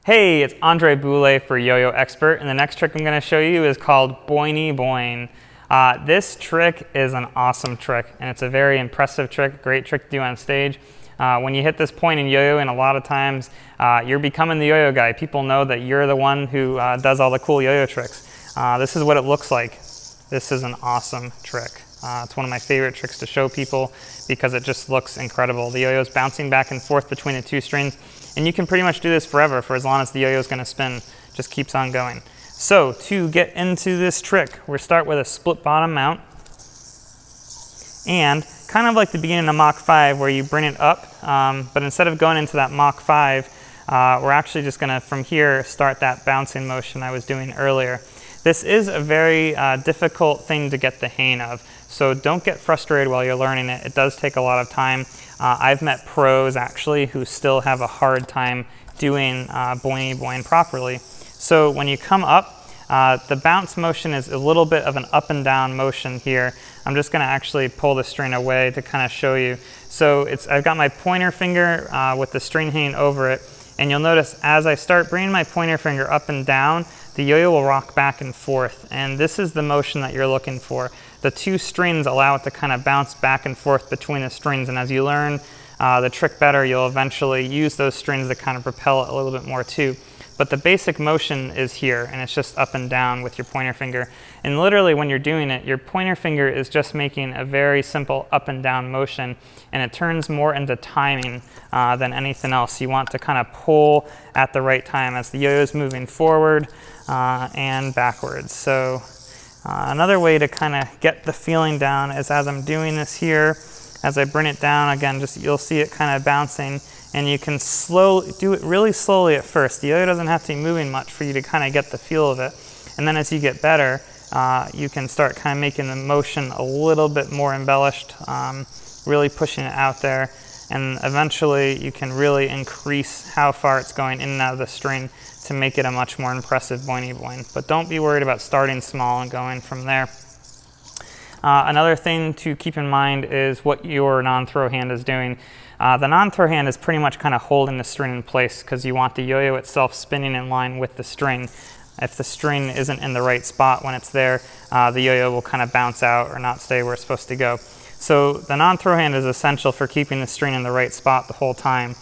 Hey, it's Andre Boulay for YoYoExpert, and the next trick I'm going to show you is called Boing. This trick is an awesome trick, and it's a very impressive trick, great trick to do on stage. When you hit this point in yo-yo, and a lot of times you're becoming the yo-yo guy. People know that you're the one who does all the cool yo-yo tricks. This is what it looks like. This is an awesome trick. It's one of my favorite tricks to show people because it just looks incredible. The yo-yo is bouncing back and forth between the two strings, and you can pretty much do this forever for as long as the yo-yo is going to spin. Just keeps on going. So to get into this trick, we'll start with a split bottom mount, and kind of like the beginning of Mach 5 where you bring it up, but instead of going into that Mach 5, we're actually just going to, from here, start that bouncing motion I was doing earlier. This is a very difficult thing to get the hang of, so don't get frustrated while you're learning it. It does take a lot of time. I've met pros actually who still have a hard time doing boing properly. So when you come up, the bounce motion is a little bit of an up and down motion here. I'm just going to actually pull the string away to kind of show you. So I've got my pointer finger with the string hanging over it, and you'll notice as I start bringing my pointer finger up and down, the yo-yo will rock back and forth, and this is the motion that you're looking for. The two strings allow it to kind of bounce back and forth between the strings, and as you learn the trick better, you'll eventually use those strings to kind of propel it a little bit more too. But the basic motion is here, and it's just up and down with your pointer finger. And literally when you're doing it, your pointer finger is just making a very simple up and down motion, and it turns more into timing than anything else. You want to kind of pull at the right time as the yo-yo is moving forward and backwards. So another way to kind of get the feeling down is as I'm doing this here, as I bring it down, again, just you'll see it kind of bouncing, and you can do it really slowly at first. The yo-yo doesn't have to be moving much for you to kind of get the feel of it. And then as you get better, you can start kind of making the motion a little bit more embellished, really pushing it out there. And eventually you can really increase how far it's going in and out of the string to make it a much more impressive boing. But don't be worried about starting small and going from there. Another thing to keep in mind is what your non-throw hand is doing. The non-throw hand is pretty much kind of holding the string in place because you want the yo-yo itself spinning in line with the string. If the string isn't in the right spot when it's there, the yo-yo will kind of bounce out or not stay where it's supposed to go. So the non-throw hand is essential for keeping the string in the right spot the whole time.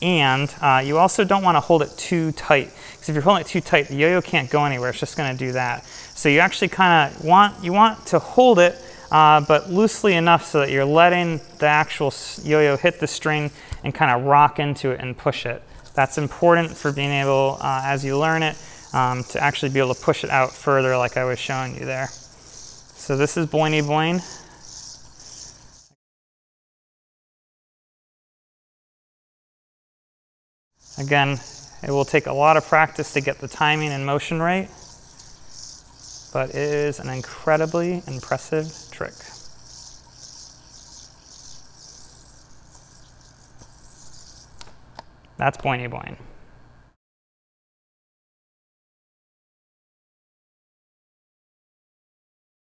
And you also don't want to hold it too tight, because if you're holding it too tight, the yo-yo can't go anywhere. It's just going to do that. So you actually kind of want to hold it, but loosely enough so that you're letting the actual yo-yo hit the string and kind of rock into it and push it. That's important for being able, as you learn it, to actually be able to push it out further like I was showing you there. So this is boing. Again, it will take a lot of practice to get the timing and motion right, but it is an incredibly impressive trick. That's boing.